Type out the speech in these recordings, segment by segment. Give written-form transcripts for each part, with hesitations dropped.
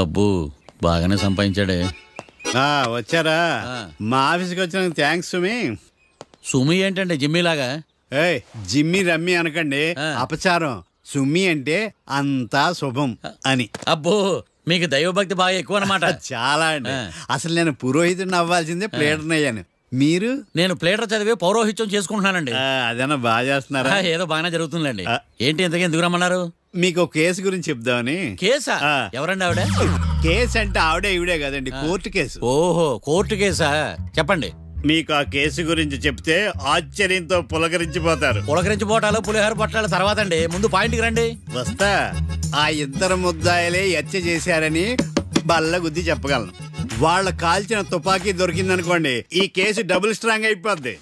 అబ్బో బాగానే సంపాదించాడే. వచ్చారా? మా ఆఫీస్కి వచ్చిన థ్యాంక్స్ సుమి. సుమి ఏంటంటే జిమ్మీ లాగా? జిమ్మి రమ్మి అనకండి, అపచారం. సుమి అంటే అంతా శుభం అని. అబ్బో మీకు దైవభక్తి బాగా ఎక్కువ అన్నమాట. చాలా అండి. అసలు నేను పురోహితుడిని అవ్వాల్సిందే ప్లేటర్ని అయ్యాను. మీరు? నేను ప్లేటర్ చదివి పౌరోహిత్యం చేసుకుంటున్నానండి. అదేనా బాగా చేస్తున్నారా? ఏదో బాగానే జరుగుతుందండి. ఏంటి ఇంతకీ ఎందుకు రమ్మన్నారు? మీకు ఒక కేసు గురించి చెప్దామని. కేసా? ఎవరండి ఆవిడ? కేసు అంటే ఆవిడే ఈవిడే కదండి, కోర్టు కేసు. ఓహో కోర్టు కేసా, చెప్పండి. మీకు ఆ కేసు గురించి చెప్తే ఆశ్చర్యంతో పులకరించిపోతారు. పులకరించిపోవటాలు పులిహోర పట్టాలు తర్వాత అండి, ముందు పాయింట్కి రండి. వస్తా. ఆ ఇద్దరు ముద్దాయిలే హత్య చేశారని బల్ల గుద్ది చెప్పగలను. వాళ్ళ కాల్చిన తుపాకీ దొరికిందనుకోండి, ఈ కేసు డబుల్ స్ట్రాంగ్ అయిపోద్ది.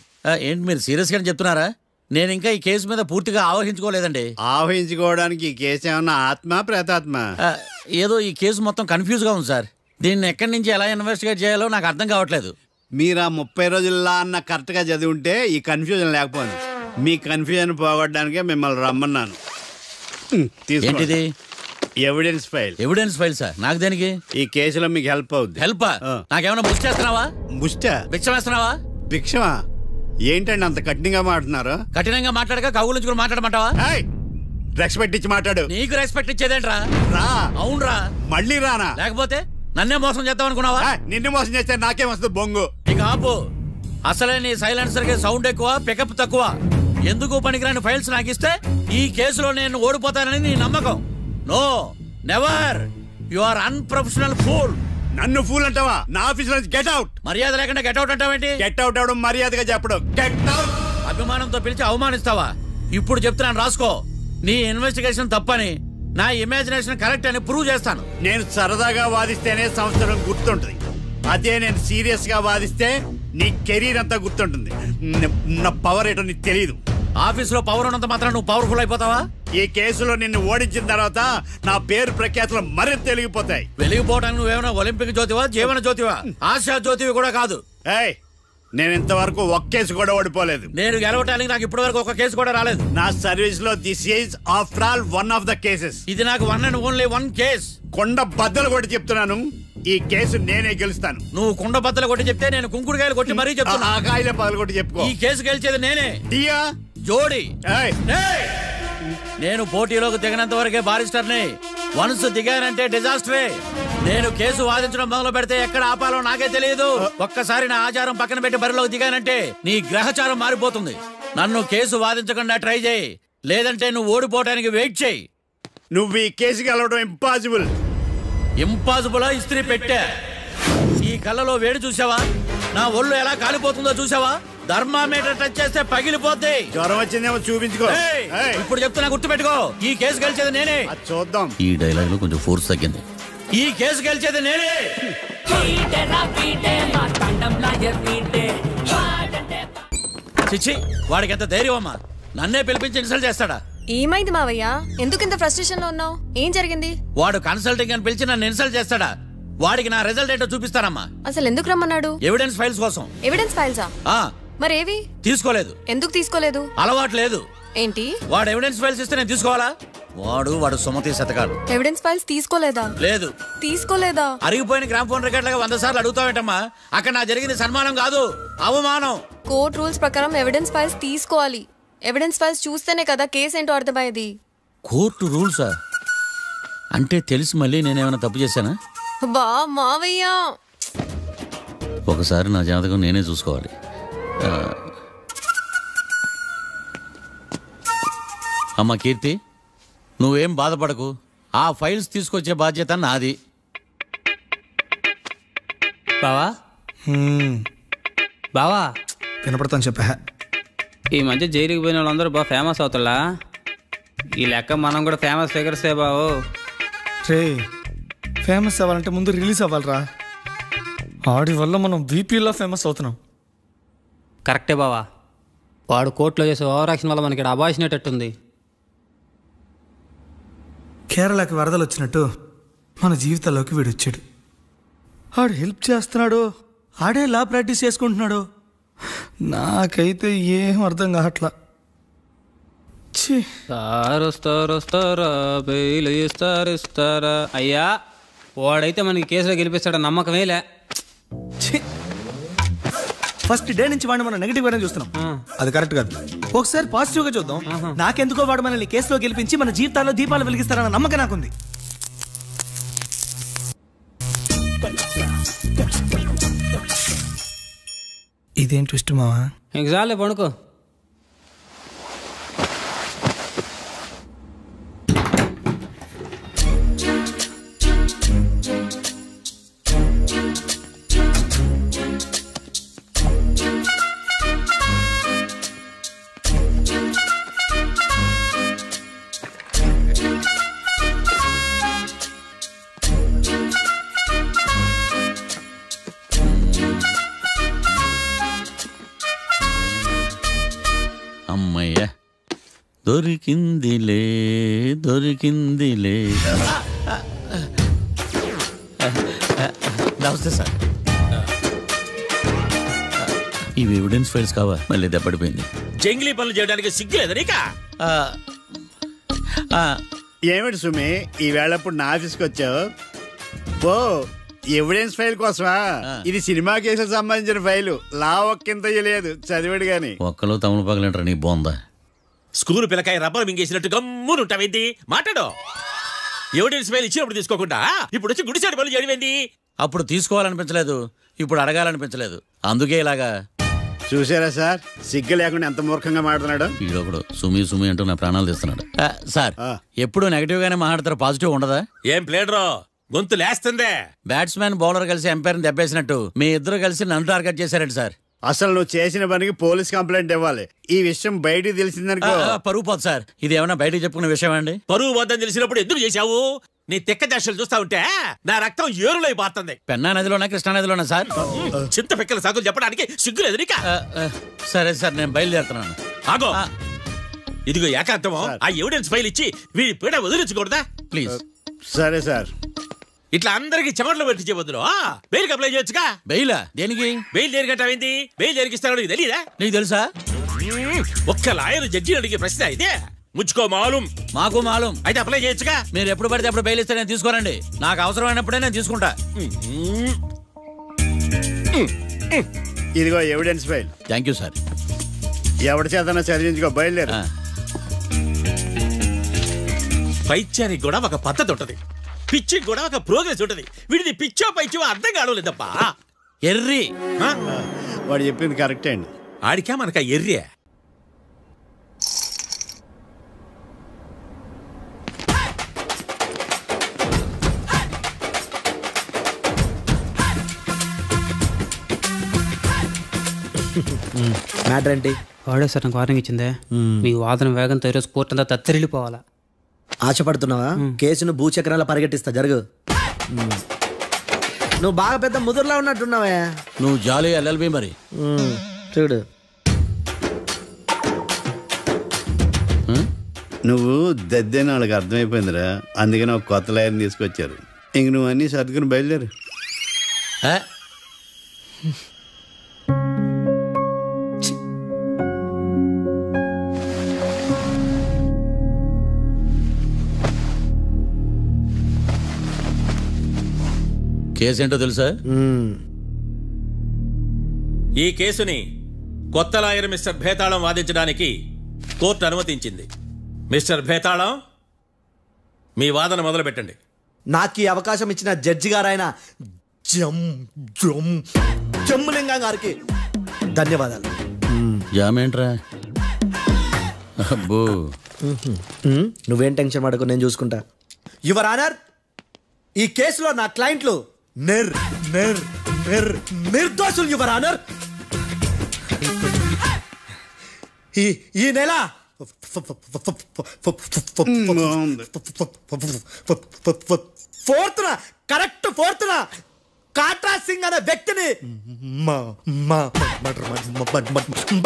ఏంటి మీరు సీరియస్ గా చెప్తున్నారా? నేను ఇంకా ఈ కేసు మీద పూర్తిగా ఆవహించుకోలేదండి. ఆవహించుకోవడానికి ఈ కేసు ఏమన్నా ఆత్మ ప్రేతాత్మ? ఏదో ఈ కేసు మొత్తం కన్ఫ్యూజ్ గా ఉంది సార్. దీన్ని ఎక్కడి నుంచి ఎలా ఇన్వెస్టిగేట్ చేయాలో నాకు అర్థం కావట్లేదు. మీరు ఆ 30 రోజుల్లో అన్న కరెక్ట్ గా చదివి ఉంటే ఈ కన్ఫ్యూజన్ లేకపోయింది. మీ కన్ఫ్యూజన్ పోగొట్టడానికే మిమ్మల్ని రమ్మన్నాను. ఏంటిది? Evidence file. Evidence file sir? నాకు దేనికి? ఈ కేసులో మీకు హెల్ప్ అవుద్ది. హెల్పా? నాకేమైనా ముష్టి చేస్తున్నావా? ముష్టి? భిక్ష వేస్తున్నావా? భిక్షమా? ఏంటండి అంత కఠినంగా మాట్లాడుతున్నారు? కఠినంగా మాట్లాడక కవుల నుంచి కూడా మాట్లాడమంటావా? రెస్పెక్ట్ ఇచ్చి మాట్లాడు. నీకు రెస్పెక్ట్ ఇచ్చేదేంట్రా? రా. అవునరా? మళ్ళీ రానా? లేకపోతే నన్నే మోసం చేద్దాం అనుకున్నావా? నిన్ను మోసం చేస్తే నాకేం వస్తుంది బొంగు? ఇక ఆపు. అసలే నీ సైలెన్సర్ కి సౌండ్ ఎక్కువ, పికప్ తక్కువ. ఎందుకు పనికిరాని ఫైల్స్ నాకు ఇస్తే ఈ కేసులో నేను ఓడిపోతానని నీ నమ్మకం. No, never. You are unprofessional fool. నన్ను ఫూల్ అంటావా? నా ఆఫీస్ నుంచి గెట్ అవుట్. మర్యాద లేకుండా గెట్ అవుట్ అంటావేంటి? గెట్ అవుట్ అవడం మర్యాదగా చెప్పడం. Get out. అభిమానంతో పిలిచి అవమానిస్తావా? ఇప్పుడు చెప్తున్నాను రాసుకో. నీ ఇన్వెస్టిగేషన్ తప్పని, నా ఇమాజినేషన్ కరెక్ట్ అని ప్రూవ్ చేస్తాను. నేను సరదాగా వాదిస్తేనే సంవత్సరం గుర్తుంటుంది. అదే నేను సీరియస్ గా వాదిస్తే నీ కెరీర్ అంతా గుర్తుంటుంది. నా పవర్ ఏంటో నీకు తెలియదు. ఆఫీసులో పవర్ ఉన్నంత మాత్రం నువ్వు పవర్ఫుల్ అయిపోతావా? ఈ కేసులో నిన్ను ఓడించిన తర్వాత నా పేరు ప్రఖ్యాతులు మరింత వెలిగిపోతాయి. వెలిగిపోవడానికి నువ్వేమైనా ఒలింపిక్ జ్యోతివా, జీవన జ్యోతివా, ఆశా జ్యోతివి కూడా కాదు. నేను ఇంతవరకు ఒక్క కేసు కూడా ఓడిపోలేదు. నేను గెలవటానికి నాకు ఇప్పటి వరకు ఒక కేసు కూడా రాలేదు. నా సర్వీస్ లో this is after all one of the cases. ఇది నాకు one and only one case. కొండ బద్దలు కొట్టి చెప్తున్నాను, ఈ కేసు నేనే గెలుస్తాను. నువ్వు కుండ బద్దలు కొట్టి చెప్తే నేను కుంకుడుకాయలు కొట్టి మరీ చెప్తున్నా. ఆ కాయల పదలు కొట్టి చెప్పుకో. ఈ కేసు గెలిచేది నేనే. దియా జోడి. నేను పోటీలోకి దిగినంత వరకే బారిస్టర్ని. వన్స్ దిగానంటే డిజాస్టరే. నేను కేసు వాదించడం మొదలు పెడితే ఎక్కడ ఆపాలో నాకే తెలియదు. ఒక్కసారి నా ఆచారం పక్కన పెట్టి బరిలోకి దిగానంటే నీ గ్రహచారం మారిపోతుంది. నన్ను కేసు వాదించకుండా ట్రై చేయి, లేదంటే నువ్వు ఓడిపోవడానికి వెయిట్ చేయి. నువ్వు ఈ కేసు గెలవడం ఇంపాసిబుల్. ఇంపాసిబులా? ఇస్త్రీ పెట్టా. ఈ కళ్ళలో వేడి చూసావా? నా ఒళ్ళు ఎలా కాలిపోతుందో చూసావా? థర్మామీటర్ టచ్ చేస్తే పగిలిపోద్ది. జ్వరం వచ్చిందేమో చూపించుకో. ఇప్పుడు చెప్తున్నా, గుర్తు పెట్టుకో. ఈ కేసు గెలిచేది నేనే. చూద్దాం. ఈ డైలాగ్ లో కొంచెం ఫోర్స్ తగ్గింది. ఈ కేసు గెలిచేది నేనే. చిచ్చి, వాడికి ఎంత ధైర్యం అమ్మా! నన్నే పిలిపించి ఇన్సల్ట్ చేస్తాడా? ఏమైంది మావయ్య? ఎందుకు ఇంత ఫ్రస్ట్రేషన్ లో ఉన్నావు? ఏం జరిగింది? వాడు కన్సల్టింగ్ అని పిలిచి నన్ను ఇన్సల్ట్ చేస్తాడా? వాడికి నా రిజల్ట్ ఏంటో చూపిస్తానమ్మా. అసలు ఎందుకు రమ్మన్నాడు? ఎవిడెన్స్ ఫైల్స్ కోసం. ఎవిడెన్స్ ఫైల్సా? మరేవి? తీసుకోలేదు. ఎందుకు తీసుకోలేదు? అలవాటు లేదు. ఏంటి? వాడు ఎవిడెన్స్ ఫైల్స్ ఇస్తే నేను తీసుకోవాలా? వాడు సుమతి శతకాలు. ఎవిడెన్స్ ఫైల్స్ తీసుకోలేదా? లేదు. తీసుకోలేదా? అరిగిపోయిన గ్రామ్ ఫోన్ రికార్డులుగా 100 సార్లు అడుగుతావేంటమ్మా? అక్కడ నా జరిగింది సన్మానం కాదు, అవమానం. కోర్ట్ రూల్స్ ప్రకారం ఎవిడెన్స్ ఫైల్స్ తీసుకోవాలి. ఎవిడెన్స్ ఫైల్స్ చూస్తేనే కదా కేసు ఏంటో అర్థమయ్యేది. కోర్టు రూల్సా? అంటే తెలిసి మళ్ళీ నేనేమైనా తప్పు చేశానా? బా మావయ్య, ఒకసారి నా జాతకం నేనే చూసుకోవాలి. అమ్మ కీర్తి, నువ్వేం బాధపడకు. ఆ ఫైల్స్ తీసుకొచ్చే బాధ్యత నాది. బావా బావా వినపడతాను చెప్పా. ఈ మధ్య జైలుకి పోయిన వాళ్ళందరూ బాగా ఫేమస్ అవుతారా? ఈ లెక్క మనం కూడా ఫేమస్ ఫిగర్సే బావు. రే, ఫేమస్ అవ్వాలంటే ముందు రిలీజ్ అవ్వాలరా. ఆడి వల్ల మనం బీపీలో ఫేమస్ అవుతున్నాం. కరెక్టే బావా. వాడు కోర్టులో చేసే ఓవర్ యాక్షన్ వల్ల మనకి అబాయిసినట్టుంది. కేరళకి వరదలు వచ్చినట్టు మన జీవితాల్లోకి వీడు వచ్చాడు. ఆడు హెల్ప్ చేస్తున్నాడు, ఆడే లా ప్రాక్టీస్ చేసుకుంటున్నాడు. నాకైతే ఏం అర్థం కావట్లా. ఇస్తారా బెయిల్ ఇస్తారా? అయ్యా వాడైతే మనకి కేసులో గెలిపిస్తాడు నమ్మకమేలే. ఫస్ట్ డే నుంచి వాడిని మనం నెగిటివ్ గానే చూస్తున్నాం. అది కరెక్ట్ కాదు. ఒకసారి పాజిటివ్ గా చూద్దాం. నాకెందుకో వాడు మనల్ని కేసులో గెలిపించి మన జీవితాల్లో దీపాలు వెలిగిస్తారన్న నమ్మకం నాకుంది. ఇదేం ట్విస్ట్ మావా? ఇంక చాలే పడుకో. అమ్మయ్య దొరికిందిలే దొరికిందిలే. నమస్తే సార్. ఇవి ఎవిడెన్స్ ఫైల్స్ కావా? మళ్ళీ దెబ్బడిపోయింది. జంగిలీ పనులు చేయడానికి సిగ్గులేదు నీకా? ఏమిటి సుమి ఈ వేళప్పుడు నా ఆఫీస్కి వచ్చావు? ఓ ఎవిడెన్స్ ఫైల్ కోసమా? ఇది సినిమా కేసులకు సంబంధించిన ఫైలు. లా ఒక్కింత లేదు చదివాడు గాని. ఒక్కలో తమను పగలంటారా నీ బోందా? School పిల్లకాయ rubber మింగేసినట్టు గమ్మునుంటావేంది? మాట్లాడు. ఎవిడెన్స్ ఫైల్ ఇచ్చినప్పుడు తీసుకోకుండా ఇప్పుడు వచ్చి గుడిసాడి పనులు చేయడమేంది? అప్పుడు తీసుకోవాలనిపించలేదు, ఇప్పుడు అడగాలనిపించలేదు, అందుకే ఇలాగా. చూసారా సార్, సిగ్గు లేకుండా ఎంత మూర్ఖంగా మాట్లాడుతున్నాడు. ఈడొకడు సుమి సుమి అంటూ నా ప్రాణాలు తీస్తున్నాడు. సార్ ఎప్పుడు నెగిటివ్ గానే మాట్లాడతారు, పాజిటివ్ ఉండదా? ఏం ప్లేడరో గొంతు లేస్తుందే. బ్యాట్స్మెన్ బౌలర్ కలిసి ఎంపైర్ దెబ్బేసినట్టు మీ ఇద్దరు కలిసి నన్ను టార్గెట్ చేశారండి సార్. అసలు నువ్వు చేసిన పనికి పోలీస్ కంప్లైంట్ ఇవ్వాలి. ఈ విషయం బయటికి తెలిసిందనుకో పరువు పోదు సార్. ఇది ఏమైనా బయటికి చెప్పుకునే విషయం అండి? పరువు వద్దని తెలిసినప్పుడు ఎందుకు చేశావు? నీ తెక్క దశలు చూస్తా ఉంటే నా రక్తం ఏరులై పారుతుంది. పెన్నా నదిలోనా కృష్ణా నదిలోనా సార్? చింత పిక్కల సాగులు చెప్పడానికి సిగ్గులేదు నీకా? సరే సార్ నేను బయలుదేరుతున్నాను. ఆగో, ఇదిగో ఏకాంతమో ఆ ఎవిడెన్స్ ఫైల్ ఇచ్చి వీడి పీడ వదిలించకూడదా ప్లీజ్? సరే సార్. ఇట్లా అందరికి చెమటలు పెట్టించే బదులు బెయిల్కి అప్లై చేయొచ్చుగా. బెయిలా? దేనికి? బెయిల్ దేనికంటావేంది? బెయిల్ దేనికి ఇస్తారో నీకు తెలియదా? నీకు తెలుసా? ఒక్క లాయర్ జడ్జి అడిగే ప్రశ్న అయితే ముచ్చుకో మాలూం. మాకు మాలూం. అయితే అప్లై చేయొచ్చుగా. మీరు ఎప్పుడు పడితే అప్పుడు బెయిల్ ఇస్తే నేను తీసుకోనండి. నాకు అవసరమైనప్పుడే నేను తీసుకుంటా. ఇదిగో evidence file. Thank you sir. ఎవరి చేతనా చదివించుకో, బయలుదేరు. పైత్యానికి కూడా ఒక పద్ధతి ఉంటది, పిచ్చికి కూడా ఒక ప్రోగ్రెస్ ఉంటది. వీడిది పిచ్చో పైచో అర్థం కావలేదప్పా. ఎర్రి వాడు చెప్పింది కరెక్టే అండి. ఆడికా మనక ఎర్రే. మ్యాటర్ ఏంటి? వాడే సార్ నాకు వార్నింగ్ ఇచ్చిందే. మీ వాదన వేగంతో ఈరోజు కోర్టు అంతా తత్తరిల్లిపోవాలా. ఆశపడుతున్నావా? కేసును భూచక్రాల పరిగెట్టిస్తా, జరుగు. నువ్వు బాగా పెద్ద ముదురులా ఉన్నట్టున్నావే. నువ్వు జాలి ఎల్ఎల్బి మరి. చూడు, నువ్వు దద్దేని వాళ్ళకి అర్థమైపోయిందిరా. అందుకని ఒక కొత్త లాయర్ని తీసుకొచ్చారు. ఇంక నువ్వు అన్నీ సర్దుకుని బయలుదేరు. కేసు ఏంటో తెలుసా? ఈ కేసుని కొత్త లాయర్ మిస్టర్ భేతాళం వాదించడానికి కోర్టు అనుమతించింది. మిస్టర్ భేతాళం, మీ వాదన మొదలు పెట్టండి. నాకు ఈ అవకాశం ఇచ్చిన జడ్జి గారైన జమ్ములింగం గారికి ధన్యవాదాలు. జామేంట్రా? అబ్బో, నువ్వేం టెన్షన్ పడకు, నేను చూసుకుంటా. యువర్ ఆనర్, ఈ కేసులో నా క్లయింట్లు నిర్దోషులు యువర్ ఆనర్. ఈ నెల 4th correct 4th Katra Singh అనే వ్యక్తిని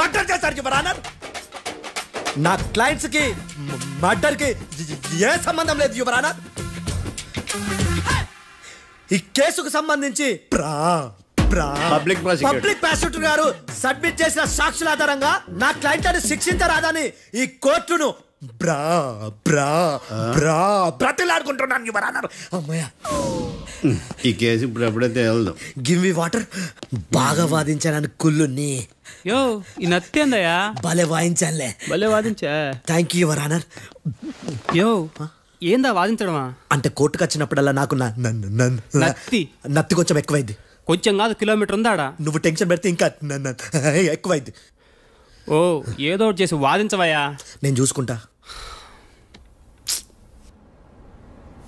మర్డర్ చేశారు యువర్ ఆనర్. నా క్లయింట్స్ కి మర్డర్ కి ఏ సంబంధం లేదు యువర్ ఆనర్. ఈ కేసుకు సంబంధించి పబ్లిక్ ప్రాసిక్యూటర్ గారు సబ్మిట్ చేసిన సాక్షుల ఆధారంగా నా క్లయింట్ అని శిక్షించరాదని ఈ కోర్టును బ్రతిలాడుకుంటున్నాను యువర్ ఆనర్. అమ్మయ్య, ఈ కేసు ఇప్పుడు ఎప్పుడే తేలదు. Give me water. బాగా వాదించానని కుళ్ళుని. యో ఈ నత్తేందయ్యా? భలే వాయించానులే. భలే వాదించా. Thank you your honour. యో ఏందా వాదించడమా? అంటే కోర్టుకు వచ్చినప్పుడల్లా నాకు నత్తి కొంచెం ఎక్కువైంది. కొంచెం కాదు, కిలోమీటర్ ఉందాడా. నువ్వు టెన్షన్ పెడితే ఇంకా ఎక్కువైంది. ఓ ఏదో ఒకటి చేసి వాదించవయ్యా. నేను చూసుకుంటా.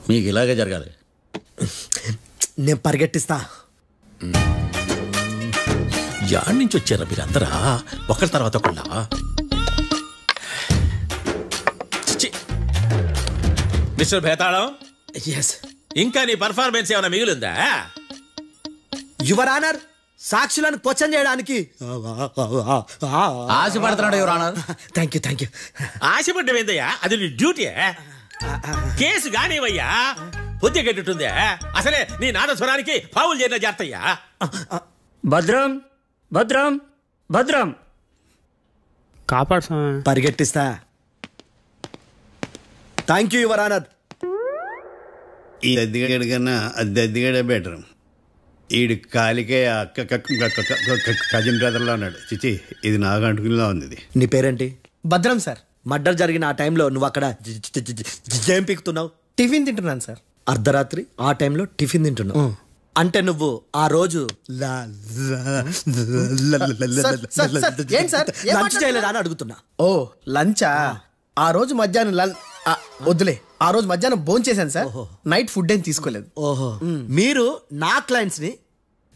మీకు ఇలాగే జరగాలి. నేను పరిగెట్టిస్తా. యాడ్ నుంచి వచ్చారా మీరందరా ఒకరి తర్వాత ఒకళ్ళ? మిస్టర్ భేతాళం, ఇంకా నీ పర్ఫార్మెన్స్ ఏమైనా మిగిలిందా? యువర్ ఆనర్, సాక్షులను క్వశ్చన్ చేయడానికి ఆశపడుతున్నాడు యువర్ ఆనర్. Thank you. ఆశపడ్డం ఏందయ్యా? అది నీ డ్యూటీ. కేసు గానివయ్యా, పొద్దు గట్టుందే. అసలే నీ నాదస్వరానికి పావులు చేరిన జాతయ్యా. భద్రం భద్రం భద్రం కాపాడు. పరిగెట్టిస్తా. Thank you your honour. ఈ దద్దిగాడి కన్నా అది దద్దిగాడే బెటర్. ఈడు కాలికే కజిన్ బ్రదర్లో ఉన్నాడు. చిచి, ఇది నాకు అంటుకునిలా ఉంది. నీ పేరేంటి? భద్రం సార్. మర్డర్ జరిగిన ఆ టైంలో నువ్వు అక్కడ ఏం పీకుతున్నావు? టిఫిన్ తింటున్నాను సార్. అర్ధరాత్రి ఆ టైంలో టిఫిన్ తింటున్నావు అంటే నువ్వు ఆ రోజు లంచ్ చేయలేదా అని అడుగుతున్నా. ఓ లంచా? ఆ రోజు మధ్యాహ్నం వద్దులే, ఆ రోజు మధ్యాహ్నం భోజనం చేశాను సార్. నైట్ ఫుడ్ ఏం తీసుకోలేదు. ఓహో, మీరు నా క్లయింట్స్ ని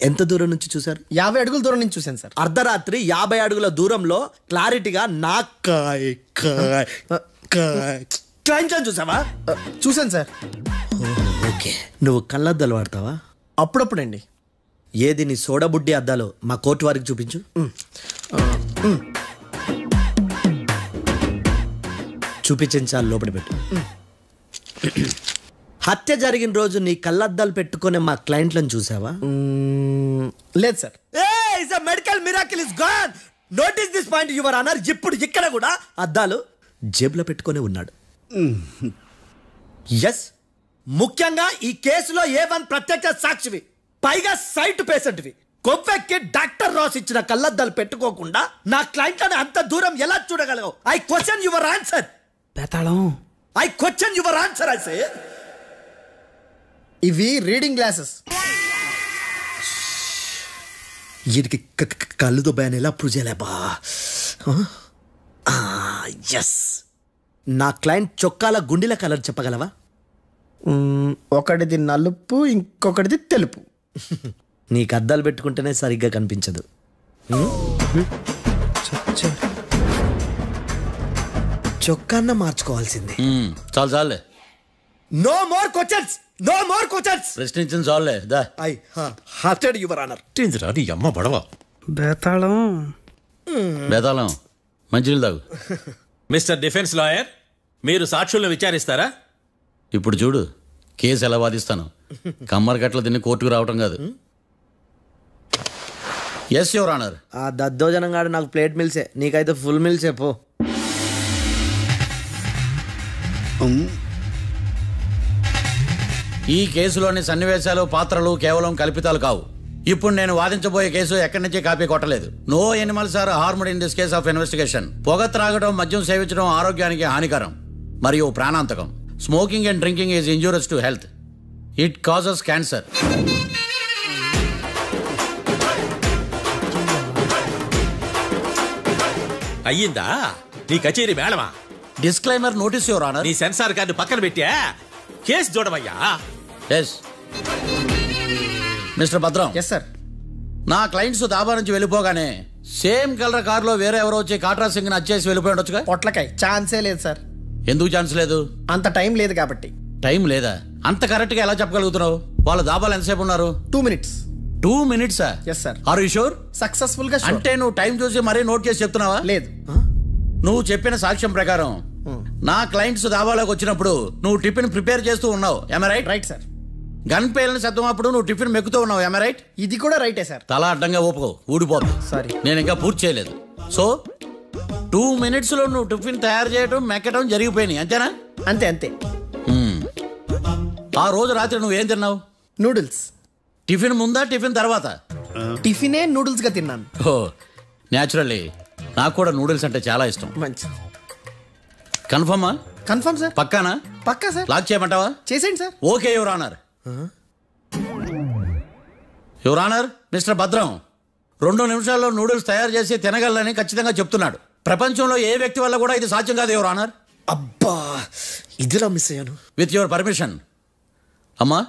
ఎంత దూరం నుంచి చూసారు? 50 అడుగుల దూరం నుంచి చూశాను సార్. అర్ధరాత్రి 50 అడుగుల దూరంలో క్లారిటీగా నా క్లయింట్స్ చూసావా? చూశాను సార్. ఓకే, నువ్వు కళ్ళద్దాలు వాడతావా? అప్పుడప్పుడండి. ఏది నీ సోడబుడ్డి అద్దాలు మా కోర్టు వారికి చూపించు. చూపించాలి, లోపల పెట్టు. హత్య జరిగిన రోజు నీ కళ్ళద్దాలు పెట్టుకునే మా క్లయింట్లను చూసావా? లేదు sir. Medical miracle is gone. Notice this point your honour. ఇప్పుడు ఇక్కడ కూడా అద్దాలు జేబులో పెట్టుకునే ఉన్నాడు. ఎస్, ముఖ్యంగా ఈ కేసులో A1 ప్రత్యక్ష సాక్షివి, పైగా సైట్ పేషెంట్వి. కొవ్వెక్కి డాక్టర్ రాస్ ఇచ్చిన కళ్ళద్దాలు పెట్టుకోకుండా నా క్లయింట్లను అంత దూరం ఎలా చూడగలవు? I question your answer. బేతాళం, I question your answer. I say ఇవి రీడింగ్ గ్లాసెస్. వీటికి కళ్ళు దుబ్బాయని ఎలా ప్రూవ్ చేయలేబా? ఎస్, నా క్లయింట్ చొక్కాల గుండెల కలర్ చెప్పగలవా? ఒకటిది నలుపు, ఇంకొకటిది తెలుపు. నీకు అద్దాలు పెట్టుకుంటేనే సరిగ్గా కనిపించదు. చొక్కాన్న మార్చుకోవాల్సింది. చాలు చాలే. No more questions, no more questions. ప్రశ్నించిన చాలులే. దా. I hearted your honour. నీ అమ్మ బడవ. బేతాళం బేతాళం, మంచినీళ్ళు తాగు. మిస్టర్ డిఫెన్స్ లాయర్, మీరు సాక్షులను విచారిస్తారా? ఇప్పుడు చూడు కేసు ఎలా వాదిస్తాను. కమ్మరి గట్ల తిని కోర్టుకు రావటం కాదు. Yes your honour. ఆ దద్దోజనం గాడు నాకు ప్లేట్ మిల్సే, నీకైతే ఫుల్ మిల్సే. పో. ఈ కేసులోని సన్నివేశాలు, పాత్రలు కేవలం కల్పితాలు కావు. ఇప్పుడు నేను వాదించబోయే కేసు ఎక్కడి నుంచి కాపీ కొట్టలేదు. No animals are harmed in this case of investigation. పొగ త్రాగడం, మద్యం సేవించడం ఆరోగ్యానికి హానికరం మరియు ప్రాణాంతకం. Smoking and drinking is injurious to health. It causes cancer. అయ్యిందా నీ కచేరీ మేడమా? Disclaimer notice your honour. నీ సెన్సార్ కార్డు పక్కన పెట్టా కేసు చూడమయ్యా. Yes mister Bhadram. Yes sir. నా క్లయింట్స్ దాబా నుంచి వెళ్ళిపోగానే సేమ్ కలర్ కారులో వేరే ఎవరో వచ్చి కాట్రా సింగ్ ని వచ్చేసి వెళ్ళిపోయి ఉండొచ్చుగా. పొట్లకాయ ఛాన్సే లేదు సార్. ఎందుకు ఛాన్స్ లేదు? అంత టైం లేదు కాబట్టి. టైం లేదా? అంత కరెక్ట్ గా ఎలా చెప్పగలుగుతున్నావు? వాళ్ళ దాబాలు ఎంతసేపు ఉన్నారు? 2 minutes. 2 minutes? Yes sir. Are you sure? Successful గా. అంటే నువ్వు టైం చూసి మరీ నోట్ చేసి చెప్తున్నావా? లేదు. నువ్వు చెప్పిన సాక్ష్యం ప్రకారం నా క్లయింట్స్ దాబాలోకి వచ్చినప్పుడు నువ్వు టిఫిన్ ప్రిపేర్ చేస్తూ ఉన్నావు. ఎమ్ రైట్? Right sir. గన్ పేలిన శబ్దం అప్పుడు నువ్వు టిఫిన్ మెక్కుతూ ఉన్నావు. ఎమ్ రైట్? ఇది కూడా రైటే సార్. తల అడ్డంగా ఊపుకో, ఊడిపోదు. సారీ, నేను ఇంకా పూర్తి చేయలేదు. సో 2 minutes లో నువ్వు టిఫిన్ తయారు చేయడం, మెక్కడం జరిగిపోయినాయి, అంతేనా? అంతే అంతే. ఆ రోజు రాత్రి నువ్వేం తిన్నావు? నూడిల్స్. టిఫిన్ ముందా టిఫిన్ తర్వాత? టిఫినే నూడిల్స్ గా తిన్నాను. ఓ న్యాచురల్లీ నాకు కూడా నూడిల్స్ అంటే చాలా ఇష్టం. మంచి. కన్ఫర్మా? Confirm sir. పక్కానా? పక్కా సార్. లాక్ చేయమంటావా? చేసేయండి sir. Okay your honour. Your honour, mister Bhadram 2 నిమిషాల్లో నూడిల్స్ తయారు చేసి తినగలని ఖచ్చితంగా చెప్తున్నాడు. ప్రపంచంలో ఏ వ్యక్తి వల్ల కూడా ఇది సాధ్యం కాదు యువర్ ఆనర్. అబ్బా ఇదిలా మిస్ అయ్యాను. With your permission. అమ్మా,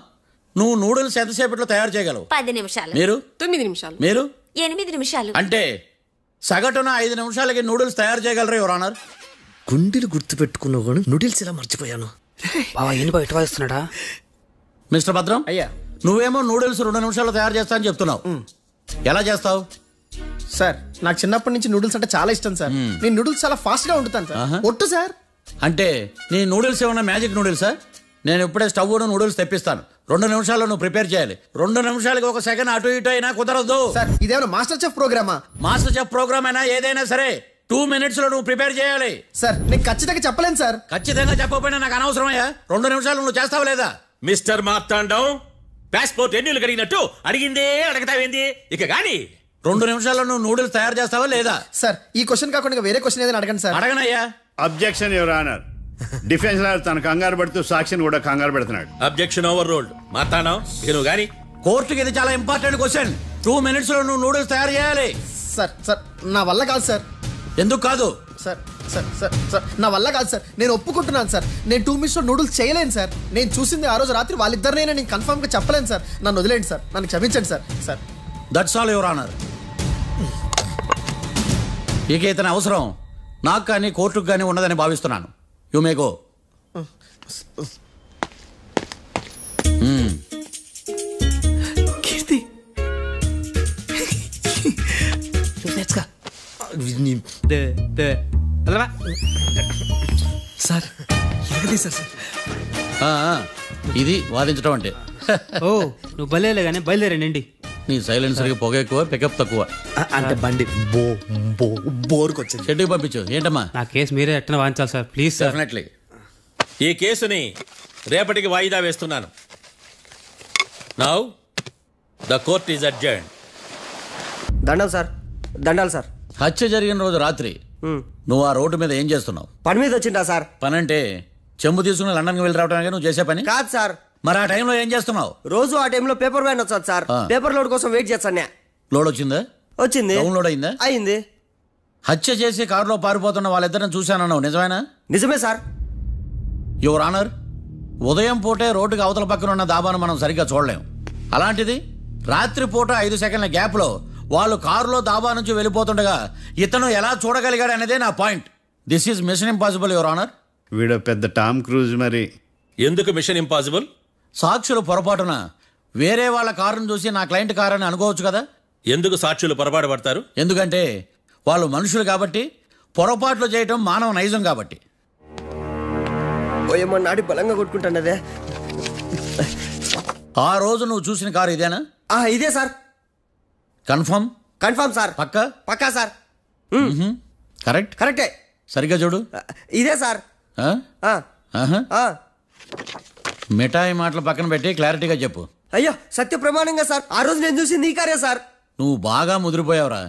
నువ్వు నూడిల్స్ ఎంతసేపట్లో తయారు చేయగలవు? 10 నిమిషాలు. మీరు? 9 నిమిషాలు. మీరు? 8 నిమిషాలు. అంటే సగటున 5 నిమిషాలకి నూడిల్స్ తయారు చేయగలరా యువర్ ఆనర్? గుండెలు గుర్తు పెట్టుకున్నావు కానీ నూడిల్స్ ఇలా మర్చిపోయాను. బావా ఏంటి బయట వాయిస్తున్నాడా? మిస్టర్ భద్రం, అయ్యా నువ్వేమో నూడిల్స్ 2 నిమిషాల్లో తయారు చేస్తా అని చెప్తున్నావు. ఎలా చేస్తావు? సార్ నాకు చిన్నప్పటి నుంచి నూడిల్స్ అంటే చాలా ఇష్టం సార్. నేను నూడిల్స్ చాలా ఫాస్ట్ గా వండుతాను సార్. ఒట్టు సార్. అంటే నీ నూడిల్స్ ఏమన్నా మ్యాజిక్ నూడిల్సా? నేను ఇప్పుడే స్టవ్ నూడిల్స్ తెప్పిస్తాను. 2 నిమిషాల్లో నువ్వు ప్రిపేర్ చేయాలి. 2 నిమిషాలకి 1 సెకండ్ అటు ఇటు అయినా కుదరదు సార్. ఇదేమైనా మాస్టర్ చెఫ్ ప్రోగ్రామా? మాస్టర్ చెఫ్ ప్రోగ్రామ్ అయినా ఏదైనా సరే 2 minutes లో నువ్వు ప్రిపేర్ చేయాలి. సార్ నేను ఖచ్చితంగా చెప్పలేను సార్. ఖచ్చితంగా చెప్పకపోయినా నాకు అనవసరమయ్యా. 2 నిమిషాలు నువ్వు చేస్తావా లేదా? మిస్టర్ మార్తాండం, పాస్పోర్ట్ ఎన్నిళ్ళు కడిగినట్టు అడిగిందే అడగతావేంది? ఇక గాని 2 నిమిషాల్లో నువ్వు నూడిల్స్ తయారు చేస్తావా లేదా? సార్ ఈ క్వశ్చన్ కాకుండా వేరే క్వశ్చన్ ఏదైనా అడగండి సార్. అడగనయ్యా. Objection your honour. Defence lawyer తన కంగారు పడుతూ సాక్షిని కూడా కంగారు పెడుతున్నాడు. Objection over ruled. మార్తాండం, ఇక నువ్వు గాని. కోర్టుకి ఇది చాలా ఇంపార్టెంట్ క్వశ్చన్. 2 minutes లో నువ్వు నూడిల్స్ తయారు చేయాలి. సార్ సార్ నా వల్ల కాదు సార్. ఎందుకు కాదు? సార్ సార్ సార్ సార్ నా వల్ల కాదు సార్. నేను ఒప్పుకుంటున్నాను సార్. నేను 2 minutes లో నూడిల్స్ చేయలేను సార్. నేను చూసింది ఆ రోజు రాత్రి వాళ్ళిద్దరినైనా నేను కన్ఫర్మ్ గా చెప్పలేను సార్. నన్ను వదిలేండి సార్. నన్ను క్షమించండి sir. Sir that's all your honour. ఇక ఇతని అవసరం నాకు కానీ కోర్టుకు కానీ ఉండదని భావిస్తున్నాను. You may go. Keerthi sir ఎగదీశారు సార్. ఇది వాదించడం అంటే. ఓ నువ్వు బలేలే కానీ బయలుదేరండి. నీ సైలెన్సర్కి పొగ ఎక్కువ, పికప్ తక్కువ. అంటే బండి బోర్కి వచ్చింది. షెడ్యూల్ పంపించు. ఏంటమ్మా? నా కేసు మీరే ఎట్టన వాయించాలి సార్, ప్లీజ్ సార్. డెఫినెట్లీ. ఈ కేసుని రేపటికి వాయిదా వేస్తున్నాను. Now the court is adjourned. దండాలు సార్. దండాలు సార్. హత్య జరిగిన రోజు రాత్రి నువ్వు ఆ రోడ్డు మీద ఏం చేస్తున్నావు? పని మీద వచ్చిందా సార్? పని అంటే చెంబు తీసుకుని లండన్కి వెళ్ళి రావడానికి నువ్వు చేసే పని కాదు సార్. మరి ఆ టైంలో ఏం చేస్తున్నావు? రోజు ఆ టైంలో పేపర్ వ్యాన్ వచ్చాది సార్. పేపర్ లోడ్ కోసం వెయిట్ చేస్తాను. లోడ్ వచ్చిందా? వచ్చింది. డౌన్లోడ్ అయిందా? అయింది. హత్య చేసి కారులో పారిపోతున్న వాళ్ళిద్దరిని చూశానన్నావు, నిజమేనా? నిజమే సార్. యువర్ ఆనర్, ఉదయం పూటే రోడ్డుకి అవతల పక్కన ఉన్న దాబాను మనం సరిగ్గా చూడలేం. అలాంటిది రాత్రి పూట 5 సెకండ్ల గ్యాప్లో వాళ్ళు కారులో దాబా నుంచి వెళ్ళిపోతుండగా ఇతను ఎలా చూడగలిగాడు అనేదే నా point. This is mission impossible your honour. వీడు పెద్ద టామ్ క్రూజ్. మరి ఎందుకు మిషన్ ఇంపాసిబుల్? సాక్షులు పొరపాటున వేరే వాళ్ళ కారును చూసి నా క్లయింట్ కారు అని అనుకోవచ్చు కదా. ఎందుకు సాక్షులు పొరపాటు పడతారు? ఎందుకంటే వాళ్ళు మనుషులు కాబట్టి, పొరపాట్లు చేయటం మానవ నైజం కాబట్టి. ఏమో నాడి బలంగా కొట్టుకుంటానదే. ఆ రోజు నువ్వు చూసిన కారు ఇదేనా? ఇదే సార్. కన్ఫర్మ్? Confirm sir. పక్కా? పక్కా సార్. కరెక్ట్? కరెక్టే. సరిగ్గా చూడు. ఇదే సార్. మిఠాయి మాటలు పక్కన పెట్టి క్లారిటీగా చెప్పు. అయ్యో సత్య ప్రమాణంగా సార్, ఆ రోజు నేను చూసి నీ కారే సార్. నువ్వు బాగా ముదిరిపోయావురా.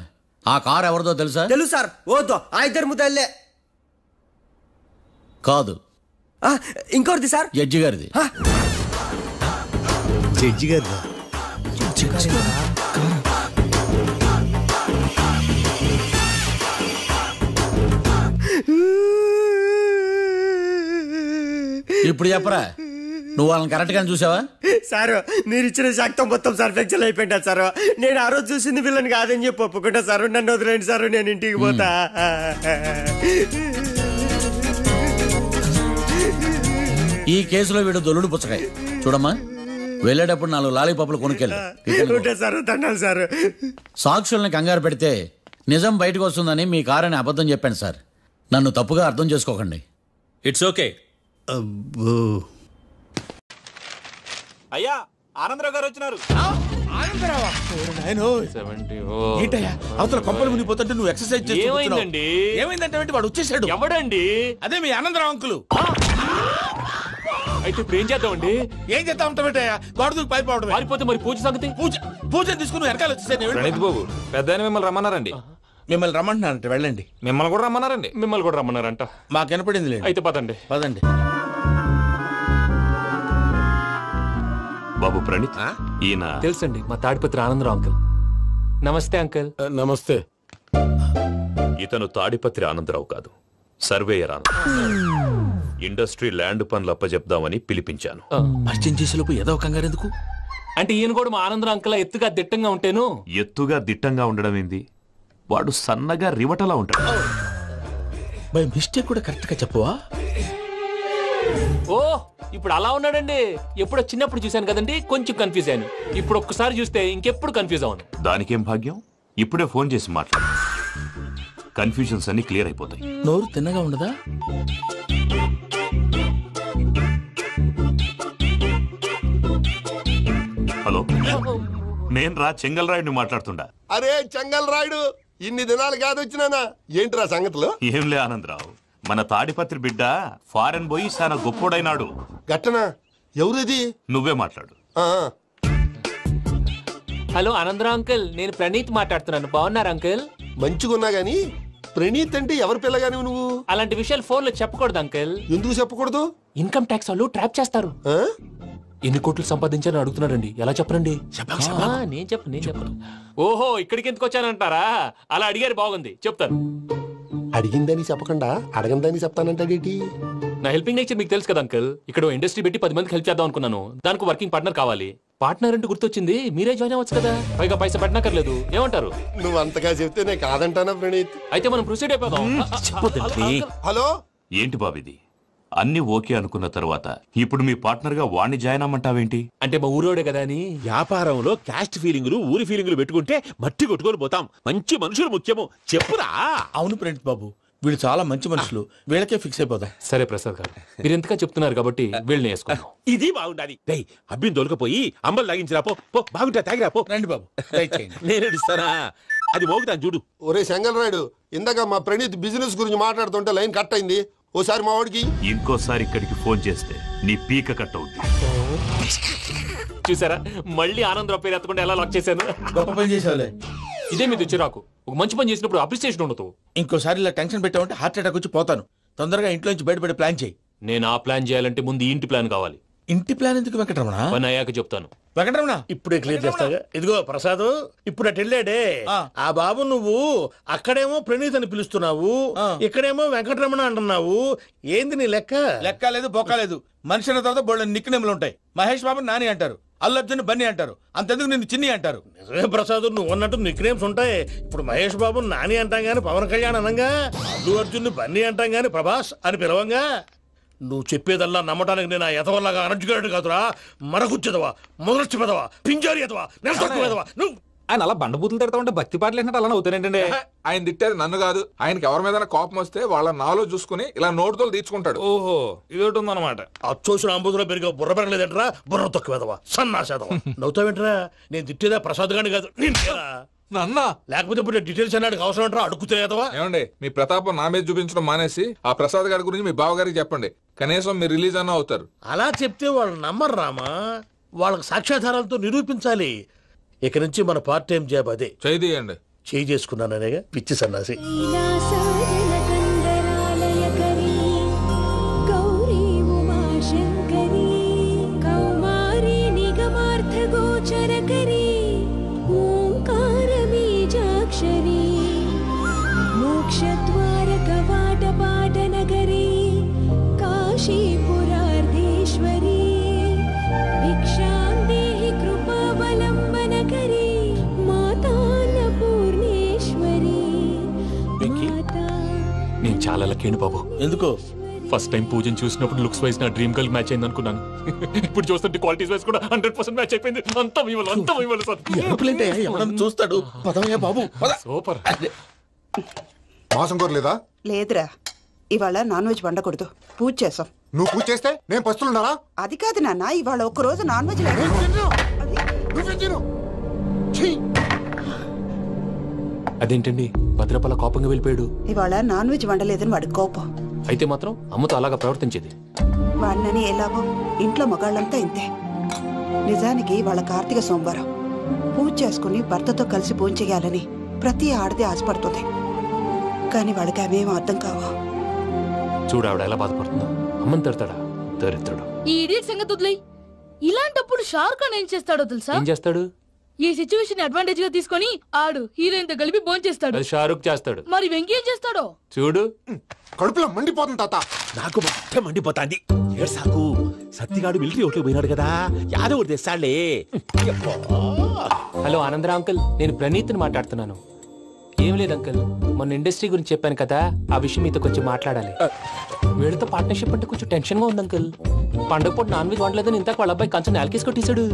ఆ కారు ఎవరిదో తెలుసా? తెలుసు సార్. ఓతో ఆ ఇద్దరు ముద్దల్లే. కాదు, ఇంకోటిది సార్. జడ్జి గారిది. జడ్జి గారు ఇప్పుడు చెప్పరా, నువ్వు వాళ్ళని కరెక్ట్ గా చూసావా? సార్ మీరు ఇచ్చిన శాక్తం మొత్తం సార్ ఫ్లెక్చర్ అయిపోయింటా సార్. నేను ఆ రోజు చూసింది వీళ్ళని కాదని చెప్పి ఒప్పుకుంటా సార్. నన్ను వదిలేండి సార్, నేను ఇంటికి పోతా. ఈ కేసులో వీడు దొల్లుడు పుచ్చకాయ. చూడమ్మా, వెళ్ళేటప్పుడు 4 లాలీపాపులు కొనుక్కెళ్ళు. Sir దండాలి sir. సాక్షుల్ని కంగారు పెడితే నిజం బయటకు వస్తుందని మీ కారని అబద్ధం చెప్పాను సార్. నన్ను తప్పుగా అర్థం చేసుకోకండి. It's okay. అబ్బో, అయ్యా ఆనందరావు గారు వచ్చినారు. అవతల కొంపలు మునిగిపోతుంటే నువ్వు ఎక్సర్సైజ్ చేస్తూ ఏమైందండి? ఏమైందంటే వాడు వచ్చేసాడు. ఎవడండి? అదే మీ ఆనందరావు అంకులు. అయితే ఇప్పుడు ఏం చేద్దామండి? ఏం చేద్దాం ఉంటావేటయ్యా? గోడ దూకి పైపోవడం. పారిపోతే మరి పూజ సంగతి? పూజ తీసుకుని వెనకాల వచ్చేసాను. ప్రణీత్ బాబు పెద్ద మిమ్మల్ని రమ్మన్నారండి. మిమ్మల్ని రమ్మంటున్నారంట, వెళ్ళండి. మిమ్మల్ని కూడా రమ్మన్నారండి. మిమ్మల్ని కూడా రమ్మన్నారంట. మాకు వినపడింది లేదు. అయితే పదండి. పదండి. బాబు ప్రణీత్, ఈయన తెలుసండి, మా తాడిపత్రి ఆనందరావు అంకుల్. నమస్తే అంకుల్. నమస్తే. ఇతను తాడిపత్రి ఆనందరావు కాదు, సర్వేయర్ ఆనందరావు. ఇండస్ట్రీ ల్యాండ్ పనులు అప్పచెప్దామని పిలిపించాను. పరిచయం చేసేలోపు ఏదో కంగారు ఎందుకు? అంటే ఈయన కూడా మా ఆనందరావు అంకుల్ ఎత్తుగా దిట్టంగా ఉంటాను. ఎత్తుగా దిట్టంగా ఉండడం ఏంది? వాడు సన్నగా రివటలా ఉంటాడు. బై మిస్టేక్ కూడా కరెక్ట్ గా చెప్పవా? ఓ ఇప్పుడు అలా ఉన్నాడండి. ఎప్పుడో చిన్నప్పుడు చూశాను కదండి, కొంచెం కన్ఫ్యూజ్ అయ్యాను. ఇప్పుడు ఒక్కసారి చూస్తే ఇంకెప్పుడు కన్ఫ్యూజ్ అవ్వను. దానికేం భాగ్యం, ఇప్పుడే ఫోన్ చేసి మాట్లాడు. కన్ఫ్యూజన్స్ అన్ని క్లియర్ అయిపోతాయి. నోరు తిన్నగా ఉండదా? హలో, నేను రా చెంగల్ రాయుడిని మాట్లాడుతుండా. అరే చెంగల్ రాయుడు, ఇన్ని దినాలు కాదు వచ్చినానా? ఏంట్రా సంగతులు? ఏంలే ఆనందరావు, మన తాడిపత్రి బిడ్డ ఫారెన్ పోయి చాలా గొప్పోడైనాడు. గట్టనా? ఎవరిది? నువ్వే మాట్లాడు. హలో ఆనందరావు అంకుల్, నేను ప్రణీత్ మాట్లాడుతున్నాను. బాగున్నారు అంకుల్? మంచిగున్నా గాని ప్రణీత్ అంటే ఎవరి పిల్లగాని నువ్వు? అలాంటి విషయాలు ఫోన్ లో చెప్పకూడదు అంకుల్. ఎందుకు చెప్పకూడదు? ఇన్కమ్ ట్యాక్స్ వాళ్ళు ట్రాప్ చేస్తారు. ఎన్ని కోట్లు సంపాదించాలని అడుగుతున్నారండి. ఎలా చెప్పరండి? నేను చెప్పను. ఓహో, ఇక్కడికి ఎందుకు వచ్చానంటారా? అలా అడిగారు, బాగుంది, చెప్తాను. అడిగిందని చెప్పకుండా అడగందని చెప్తానంటాడేటి? నా హెల్పింగ్ నేచర్ మీకు తెలుసు కదా అంకుల్. ఇక్కడ ఇండస్ట్రీ పెట్టి 10 మందికి హెల్ప్ చేద్దాం అనుకున్నాను. దానికి వర్కింగ్ పార్ట్నర్ కావాలి. పార్ట్నర్ అంటే గుర్తొచ్చింది, మీరే జాయిన్ అవ్వచ్చు కదా. పైగా పైసా పెట్టనక్కర్లేదు. ఏమంటారు? నువ్వు అంతగా చెప్తే నేను కాదంటానా ప్రణీత్? అయితే మనం ప్రొసీడ్ అయిపోదాం. హలో, ఏంటి బాబిది? అన్ని ఓకే అనుకున్న తర్వాత ఇప్పుడు మీ పార్ట్నర్ గా వాణ్ణి జాయిన్ అమ్మంటావేంటి? అంటే మా ఊరోడే కదా అని. వ్యాపారంలో క్యాస్ట్ ఫీలింగులు, ఊరి ఫీలింగులు పెట్టుకుంటే మట్టి కొట్టుకొని పోతాం. మంచి మనుషులు ముఖ్యము. చెప్పురా. అవును ప్రణీత్ బాబు, వీళ్ళు చాలా మంచి మనుషులు. వీళ్ళకే ఫిక్స్ అయిపోదాం. సరే ప్రసాద్ గారు, మీరు ఎంతగా చెప్తున్నారు కాబట్టి వీళ్ళని వేసుకున్నాం. ఇది బాగుండాలి. అబ్బిని దొలకపోయి అంబలు లాగించిరా పో. బాగుంటా, తాగిరా పో. రండి బాబు, నేను ఇస్తానా? అది మోగుతాను చూడు. ఒరే చెంగల్ రాయుడు, ఇందాక మా ప్రణీత్ బిజినెస్ గురించి మాట్లాడుతుంటే లైన్ కట్ అయింది. ఓసారి మా వాడికి ఇంకోసారి ఇక్కడికి ఫోన్ చేస్తే నీ పీక కట్ అవుద్ది. చూసారా, మళ్ళీ ఆనందరావు పేరు ఎత్తకుండా ఎలా లాక్ చేశాను. గొప్ప పని చేసావులే. ఇదే మీ చిరాకు. ఒక మంచి పని చేసినప్పుడు అప్రిసియేషన్ ఉండదు. ఇంకోసారి ఇలా టెన్షన్ పెట్టామంటే హార్ట్ అటాక్ వచ్చి పోతాను. తొందరగా ఇంట్లో నుంచి బయటపడే ప్లాన్ చేయి. నేను ఆ ప్లాన్ చేయాలంటే ముందు ఇంటి ప్లాన్ కావాలి. ఇంటి ప్లాన్ ఎందుకు వెంకటరమణ? పని అయ్యాక చెప్తాను. వెంకటరమణ ఇప్పుడే క్లియర్ చేస్తాగా. ఇదిగో ప్రసాద్, ఇప్పుడు అటు వెళ్ళాడే ఆ బాబు, నువ్వు అక్కడేమో ప్రణీత్ అని పిలుస్తున్నావు, ఇక్కడేమో వెంకటరమణ అంటున్నావు. ఏంది నీ లెక్క? లెక్క లేదు, బొక్క లేదు. మనిషి అన్న తర్వాత బోళ్ళ నిక్నెములు ఉంటాయి. మహేష్ బాబు నాని అంటారు, అల్లు అర్జున్ బన్నీ అంటారు, అంతెందుకు నిన్ను చిన్ని అంటారు. నిజమే ప్రసాద్, నువ్వు అన్నట్టు నిక్నేమ్స్ ఉంటాయి. ఇప్పుడు మహేష్ బాబు నాని అంటాం గాని పవన్ కళ్యాణ్ అనంగా, అల్లు అర్జున్ బన్నీ అంటాం గాని ప్రభాస్ అని పిలవంగా. నువ్వు చెప్పేదల్లా నమ్మటానికి నేను ఎతవల్లాగా అనర్జుకేటెడ్ కాదురా. మరగుచ్చదవా, మొదలచ్చి పెదవా, పింజారి ఎదవా, నెలసొక్కుదవా. నువ్వు ఆయన అలా బండబూతులు తిడతా ఉంటే భక్తి పాటలు ఏంటంటే అలా అవుతానంటే. ఆయన తిట్టేది నన్ను కాదు, ఆయనకి ఎవరి మీద కోపం వస్తే వాళ్ళ నాలో చూసుకుని ఇలా నోటుతో తీర్చుకుంటాడు. ఓహో, ఇదొకటి ఉందన్నమాట. అచ్చోసిన అంబుధులో పెరిగే బుర్ర పెరగలేదంటరా, బుర్ర తొక్కువేదవా, సన్నాసేదవా. నవ్వుతావేంటరా? నేను తిట్టేదా ప్రసాద్ గాని కాదు, నన్నా. లేకపోతే ఇప్పుడు డీటెయిల్స్ అన్నాడు అవసరం అంటారా? అడుగుతాయేదవా. ఏమండి, మీ ప్రతాపం నా మీద చూపించడం మానేసి ఆ ప్రసాద్ గారి గురించి మీ బావగారికి చెప్పండి. కనీసం మీరు రిలీజ్ అన్న అవుతారు. అలా చెప్తే వాళ్ళు నమ్మరు రామా. వాళ్ళకి సాక్ష్యాధారాలతో నిరూపించాలి. ఇక నుంచి మన పార్ట్ టైం జాబ్ అదే. చేయండి. చేయి చేసుకున్నాననేగా పిచ్చి సన్నాసి. నేను చాలా లక్కీని బాబు. ఎందుకో? ఫస్ట్ టైం పూజను చూసినప్పుడు లుక్స్ వైజ్ నా డ్రీమ్ గర్ల్ మ్యాచ్ అయింది అనుకున్నాను. ఇప్పుడు చూస్తుంటే క్వాలిటీస్ వైజ్ కూడా 100% మ్యాచ్ అయిపోయింది. అంతా ఇవ్వాలి సార్. చూస్తాడు. పదవయ్యా బాబు, సూపర్. మాసం కోరలేదా? లేదురా, ఇవాళ నాన్ వెజ్ వండకూడదు. పూజ చేసాం. నువ్వు పూజ చేస్తే నేను పస్తులున్నారా? అది కాదు నాన్న, ఇవాళ ఒక్క రోజు నాన్ వెజ్ లేదు. అదేంటండి, భద్రపల కోపంగా వెళ్ళిపోయాడు. ఇవాళ నాన్ వెజ్ వండలేదని వాడి కోపం. అయితే మాత్రం అమ్మతో అలాగా ప్రవర్తించేది. వాడినని ఎలాగో ఇంట్లో మగాళ్ళంతా ఇంతే. నిజానికి వాళ్ళ కార్తీక సోమవారం పూజ చేసుకుని భర్తతో కలిసి పూజ చేయాలని ప్రతి ఆడది ఆశపడుతుంది. కానీ వాళ్ళకి అవేం అర్థం కావా. చూడు ఆవిడ ఎలా బాధపడుతుందో. అమ్మని తిడతాడా దరిద్రుడు. ఈ ఇడియట్ సంగతి వదిలేయ్. ఇలాంటప్పుడు షారుఖ్ ఖాన్ ఏం చేస్తాడో తెలుసా? ఏం చేస్తాడు? ఈ సిచ్యువేషన్ అడ్వాంటేజ్ గా తీసుకొని ఆడు హీరోయిన్ తో కలిపి బోన్ చేస్తాడు. అది షారుఖ్ చేస్తాడు. మరి వెంకీ ఏం చేస్తాడో చూడు. కడుపులో మండిపోతుంది తాత. నాకు మొత్తం మండిపోతాంది. ఏడ్సాకు. సత్తిగాడు మిలిటరీ ఒకటి పోయినాడు కదా, యాదవ్ ఒకటి తెస్తాడులే. హలో ఆనందరా అంకుల్, నేను ప్రణీత్ని మాట్లాడుతున్నాను. ఏం లేదు అంకుల్, మొన్న ఇండస్ట్రీ గురించి చెప్పాను కదా, ఆ విషయం మీతో కొంచెం మాట్లాడాలి. వీళ్ళతో పార్ట్నర్షిప్ అంటే కొంచెం టెన్షన్ గా ఉంది అంకుల్. పండుగ పూట నాన్ వెజ్ వండలేదని ఇంతకు వాళ్ళ అబ్బాయి కంచెం నేలకేసి కొట్టేశాడు.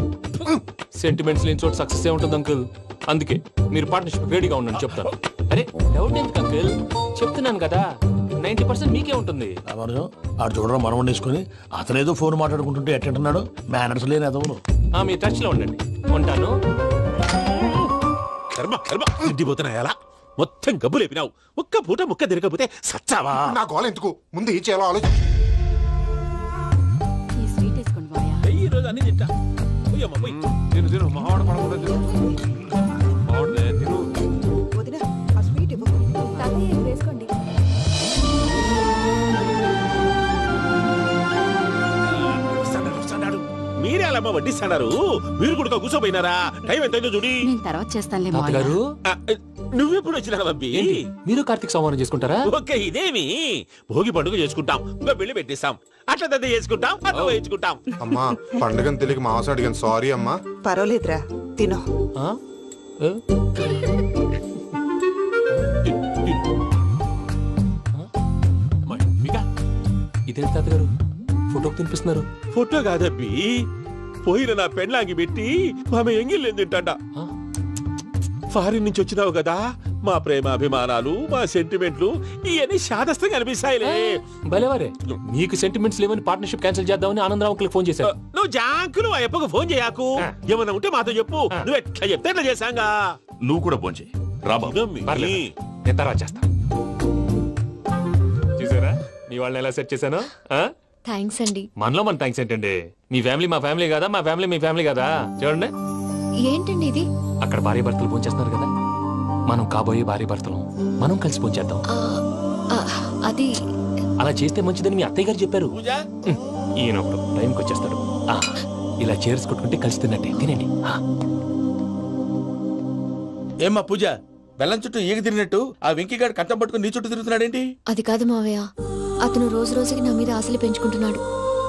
సెంటిమెంట్స్ లేని చోట సక్సెస్ ఏ ఉంటుంది అంకుల్. అందుకే మీరు పార్ట్నర్షిప్ రెడీగా ఉండండి చెప్తాను. అరే డౌట్ ఎందుకు అంకుల్, చెప్తున్నాను కదా 90% మీకే ఉంటుంది. ఆడు చూడడం మనం వండేసుకుని అతనేదో ఫోన్ మాట్లాడుకుంటుంటే ఎట్టంటున్నాడు. మేనర్స్ లేని అదవును. మీ టచ్ లో ఉండండి. ఉంటాను. కర్మ కర్మ తిండిపోతున్నాయి. అలా మొత్తం గబ్బు లేపినావు. ఒక్క పూట ముక్క తిరగకపోతే సచ్చావా? నా గోల ఎందుకు, ముందు ఏం చేయాలో ఆలోచించు. ఈ రోజు అన్ని తింటా. తిను తిను, మావాడ పడకుండా తిను. మావాడదే తిను. వేసుకోండి. మీరే అలా వడ్డిస్తాడారు. మీరు కూడా కూర్చోపోయినారా? టైం ఎంతైందో చూడి. తర్వాత చేస్తానులే తాతగారు. నువ్వెప్పుడు వచ్చినా అబ్బి? మీరు కార్తీక సంహారం చేసుకుంటారా? ఓకే, ఇదేమి భోగి పండుగ చేసుకుంటాం, ఇంకా పెళ్లి పెట్టేస్తాం, అట్లా దద్ద చేసుకుంటాం, అట్లా వేయించుకుంటాం. అమ్మా పండుగని తెలియక మాంసం అడిగాను, సారీ అమ్మా. పర్వాలేదురా, తినో. ఇదేంటి తాతగారు ఫోటోకి తినిపిస్తున్నారు? ఫోటో కాదబ్బి, పోయిన నా పెళ్ళాంగి పెట్టి ఆమె ఎంగిల్లేం తింటాడ. ఫారిన్ నుంచి వచ్చినావు కదా, మా ప్రేమ అభిమానాలు, మా సెంటిమెంట్లు ఇవన్నీ శాదస్తంగా అనిపిస్తాయిలే. భలేవారే, మీకు సెంటిమెంట్స్ లేవని పార్ట్నర్షిప్ క్యాన్సిల్ చేద్దామని ఆనందరావు అంకుల్ ఫోన్ చేశారు. నువ్వు జాంకులు ఆ ఎప్పకు ఫోన్ చేయకు. ఏమన్నా ఉంటే మాతో చెప్పు. నువ్వు ఎట్లా చెప్తే ఎట్లా చేశాంగా. నువ్వు కూడా ఫోన్ చేయి. నేను తర్వాత చేస్తా. చూసారా మీ వాళ్ళని ఎలా సెట్ చేశాను? థ్యాంక్స్ అండి. మనలో మన థ్యాంక్స్ ఏంటండి? మీ ఫ్యామిలీ మా ఫ్యామిలీ కదా, మా ఫ్యామిలీ మీ ఫ్యామిలీ కదా. చూడండి, ఏంటండి ఇది? అక్కడ భార్య భర్తలు ఫోన్ చేస్తున్నారు కదా, మనం కాబోయే భార్య భర్తలు మనం కలిసి ఫోన్ చేద్దాం. అది అలా చేస్తే మంచిదని మీ అత్తయ్య గారు చెప్పారు. ఈయన ఒకడు టైంకి వచ్చేస్తాడు. ఇలా చేర్స్ కొట్టుకుంటే కలిసి తిన్నట్టే. తినండి. ఏమ్మా పూజ, బెల్లం చుట్టూ ఈగ తిరిగినట్టు ఆ వెంకీగాడు కట్టం పట్టుకుని నీ చుట్టూ తిరుగుతున్నాడేంటి? అది కాదు మావయ్య, అతను రోజు రోజుకి నా మీద ఆశలు పెంచుకుంటున్నాడు.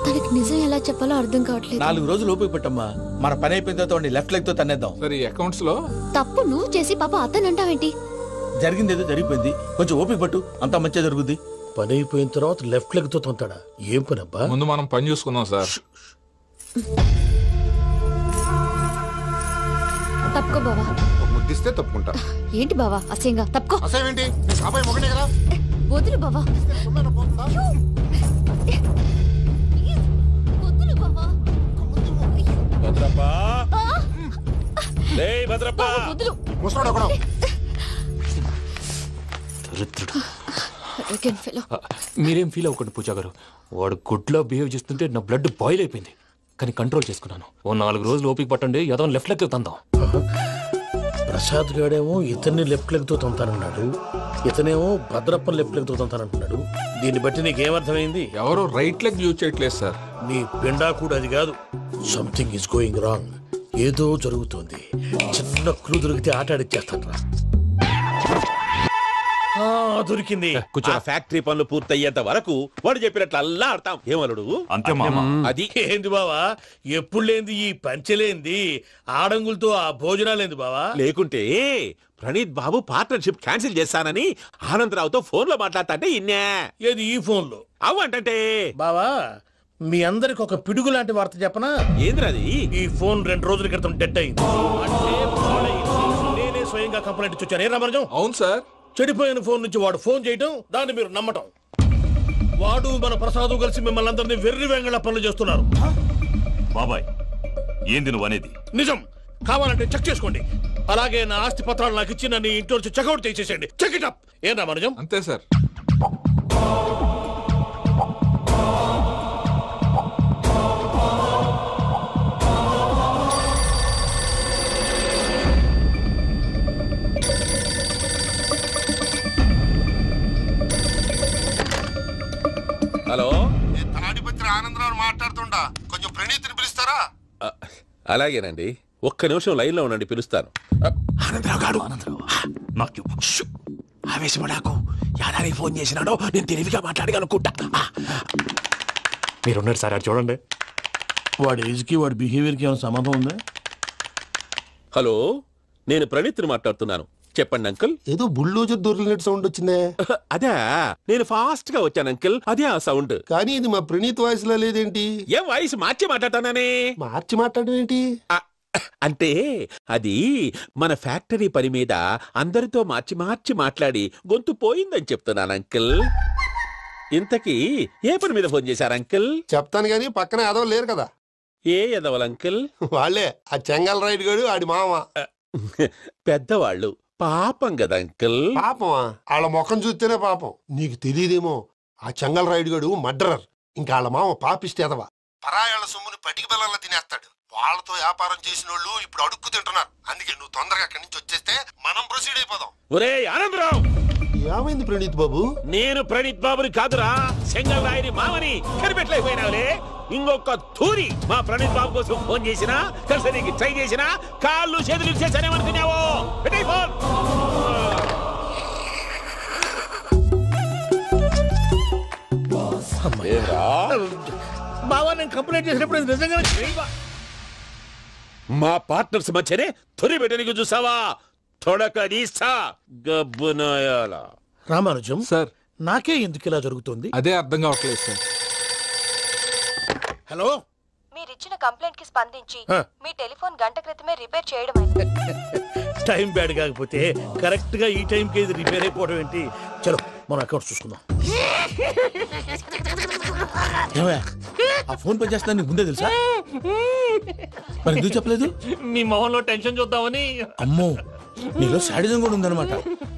తనకి నిజం ఎలా చెప్పాలో అర్థం కావట్లేదు. 4 రోజులు ఓపిక పట్టమ్మా, మన పని అయిపోయిన తర్వాత లెఫ్ట్ లెగ్ తో తన్నేద్దాం. సరే అకౌంట్స్ లో తప్పు నువ్వు చేసి పాప అతను అంటావేంటి? జరిగింది ఏదో జరిగిపోయింది, కొంచెం ఓపిక పట్టు, అంతా మంచిగా జరుగుద్ది. పని అయిపోయిన తర్వాత లెఫ్ట్ లెగ్ తో తొంతాడా? ఏం పని అబ్బా? ముందు మనం పని చూసుకుందాం సార్. తప్పుకో బావా. ముద్దిస్తే తప్పుకుంటా. ఏంటి బావా అసహ్యంగా? తప్పుకో. అసహ్యం ఏంటి? నీ కాబోయే మొగనే కదా. వదులు బావా. వదులు బావా. భద్రప్పా, భద్రప్పా, వదులు. ముసరాడు అక్కడ. మీరేం ఫీల్ అవ్వకండి పూజా గారు. వాడు గుడ్లో బిహేవ్ చేస్తుంటే నా బ్లడ్ బాయిల్ అయిపోయింది, కానీ కంట్రోల్ చేసుకున్నాను. ఓ 4 రోజులు ఓపిక పట్టండి, ఏదో లెఫ్ట్ లెగ్ తందాం. ప్రసాద్ గాడేమో ఇతన్ని లెఫ్ట్ లెగ్ తో తొంతానన్నాడు, ఇతనేమో భద్రప్పని లెఫ్ట్ లెగ్ తో తొంతానంటున్నాడు. దీన్ని బట్టి నీకేమర్థమైంది? ఎవరు రైట్ లెగ్ యూజ్ చేయట్లేదు సార్. నీ పిండా కూడా అది కాదు. Something is going wrong. ఏదో జరుగుతోంది. చిన్న క్లూ దొరికితే ఆట ఆడిచ్చేస్తాను రా. దొరికింది. కొంచెం ఫ్యాక్టరీ పనులు పూర్తయ్యేంత వరకు వాడు చెప్పినట్లు అల్లా ఆడతాం. ఏమలుడు అంతే మామ. అది ఏంది బావా, ఎప్పుడు లేంది ఈ పంచలేంది, ఆడంగులతో ఆ భోజనాలేంది బావా? లేకుంటే ప్రణీత్ బాబు పార్ట్నర్షిప్ క్యాన్సిల్ చేస్తానని ఆనందరావుతో ఫోన్ లో మాట్లాడతాంటే ఇన్నే. ఏది ఈ ఫోన్ లో? అవ్వంటే బావా, మీ అందరికి ఒక పిడుగు లాంటి వార్త చెప్పనా? ఏంద్రది? ఈ ఫోన్ 2 రోజుల క్రితం డెడ్ అయింది. అంటే నేనే స్వయంగా కంప్లైంట్ ఇచ్చాను. ఏ రామరాజం? అవును సార్. చెడిపోయిన ఫోన్ నుంచి వాడు ఫోన్ చేయటం, దాన్ని మీరు నమ్మటం. వాడు మన ప్రసాదు కలిసి మిమ్మల్ని అందరినీ వెర్రి వెంగళ పనులు చేస్తున్నారు. బాబాయ్ ఏంది నువ్వు అనేది? నిజం. కావాలంటే చెక్ చేసుకోండి. అలాగే నా ఆస్తి పత్రాలు నాకు ఇచ్చి నన్ను ఇంట్లో నుంచి చెక్అౌట్ చేసేసేయండి. Check it up. ఏం రామరాజం? అంతే సార్. ప్రణీతిని పిలుస్తారా? అలాగేనండి, ఒక్క నిమిషం లైన్ లో ఉండండి, పిలుస్తాను. ఆనందరావు గాడు నాకు ఆవేశపడాకు. యాదారి ఫోన్ చేసినాడో నేను తెలివిగా మాట్లాడగలనుకుంటా. మీరున్నారు సార్, అది చూడండి. వాడి ఏజ్కి వాడి బిహేవియర్కి ఏమైనా సంబంధం ఉందా? హలో, నేను ప్రణీత్ని మాట్లాడుతున్నాను. చెప్పండి అంకుల్. ఏదో బుల్డోజర్ దొరికినట్టు సౌండ్ వచ్చిందే. అదే, నేను ఫాస్ట్ గా వచ్చాను అంకుల్, అదే ఆ సౌండ్. కానీ ఇది మా ప్రణీత్ వాయిస్ లో లేదేంటి? ఏ వాయిస్ మార్చి మాట్లాడతానని? మార్చి మాట్లాడడం ఏంటి అంటే అది మన ఫ్యాక్టరీ పని మీద అందరితో మార్చి మార్చి మాట్లాడి గొంతు పోయిందని చెప్తున్నాను అంకుల్. ఇంతకీ ఏ పని మీద ఫోన్ చేశారు అంకుల్? చెప్తాను గానీ పక్కన ఎదవ లేరు కదా. ఏ ఎదవలు అంకుల్? వాళ్ళే, ఆ చెంగల్ రైడ్ గడు ఆడి మామ. పెద్దవాళ్ళు, పాపం కదా అంకుల్. పాపమా? వాళ్ళ ముఖం చూస్తేనే పాపం. నీకు తెలియదేమో, ఆ చెంగల్ రైడ్ గడు మర్డరర్. ఇంకా వాళ్ళ మామ పాపిస్తేదవా. పరాయాళ్ళ సొమ్ముని పటికి బెల్లంలో తినేస్తాడు. వాళ్ళతో వ్యాపారం చేసిన వాళ్ళు ఇప్పుడు అడుక్కు తింటున్నారు. అందుకే నువ్వు తొందరగా అక్కడి నుంచి వచ్చేస్తే మనం ప్రొసీడ్ అయిపోదాం. ఒరే ఆనందరావు! ఏమైంది ప్రణీత్ బాబు? నేను ప్రణీత్ బాబుని కాదురా, సెంగల్ రాయని మామని. కనిపెట్టలేకపోయినావులే. ఇంకొక తూరి మా ప్రణీత్ బాబు కోసం ఫోన్ చేసినా, కలిసి నీకు ట్రై చేసినా కాళ్ళు చేతులు ఇచ్చేసానేమనుకున్నావో. పెట్టేయ్ ఫోన్. బావా, నేను కంప్లైంట్ చేసినప్పుడు ఇది నిజంగానే మా పార్ట్నర్స్ మధ్యనే తొలి పెట్టడానికి చూసావా? తొడక నీస్తా గబ్బునాయాల. రామానుజం సార్, నాకే ఎందుకు ఇలా జరుగుతుంది? అదే అర్థం కావట్లేదు సార్. హలో, మీరిచ్చిన కంప్లైంట్ కి స్పందించి మీ టెలిఫోన్ గంట క్రితమే రిపేర్ చేయడం టైం బ్యాడ్ కాకపోతే కరెక్ట్ గా ఈ టైం కి ఇది రిపేర్ అయిపోవడం ఏంటి? చలో మన అకౌంట్ చూసుకుందాం. ఆ ఫోన్ పనిచేస్తున్నా నీకు ముందే తెలుసా? మరి ఎందుకు చెప్పలేదు? మీ మొహంలో టెన్షన్ చూద్దామని. అమ్మో, నీలో శాడిజం కూడా ఉందన్నమాట.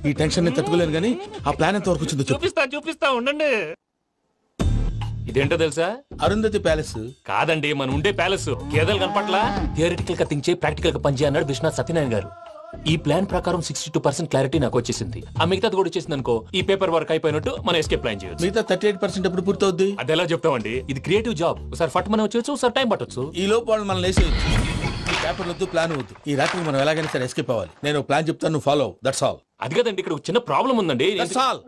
ఈ టెన్షన్ నేను తట్టుకోలేను కానీ ఆ ప్లాన్ ఎంత వరకు వచ్చిందో చూపిస్తా ఉండండి. ఇదేంటో తెలుసా? అరుంధతి ప్యాలెస్ కాదండి, మన ఉండే ప్యాలెస్. గేదెలు కనపట్లా? థియరిటికల్ గా థింక్ చేయి, ప్రాక్టికల్ గా పనిచేయ అన్నాడు విశ్వనాథ్ సత్యనారాయణ గారు. ఈ ప్లాన్ ప్రకారం 62% క్లారిటీ నాకు వచ్చేసింది. ఆ మిగతాది కూడా వచ్చేసింది అనుకో, ఈ పేపర్ వర్క్ అయిపోయినట్టు మనం ఎస్కేప్ ప్లాన్ చేయొచ్చు. మిగతా 38% ఎప్పుడు పూర్తవుద్ది? అది ఎలా చెప్తామండి? ఇది క్రియేటివ్ జాబ్. ఒకసారి ఫట్ మనం వచ్చేయచ్చు, ఒకసారి టైం పట్టొచ్చు. ఈ లోపు వాళ్ళు మనం లేసేయచ్చు. ఈ పేపర్ వద్దు, ప్లాన్ వద్దు. ఈ రాత్రికి మనం ఎలాగైనా సరే ఎస్కేప్ అవ్వాలి. నేను ప్లాన్ చెప్తాను, నువ్వు ఫాలో. That's all. అది కదండి, ఇక్కడ చిన్న ప్రాబ్లం ఉందండి. That's all.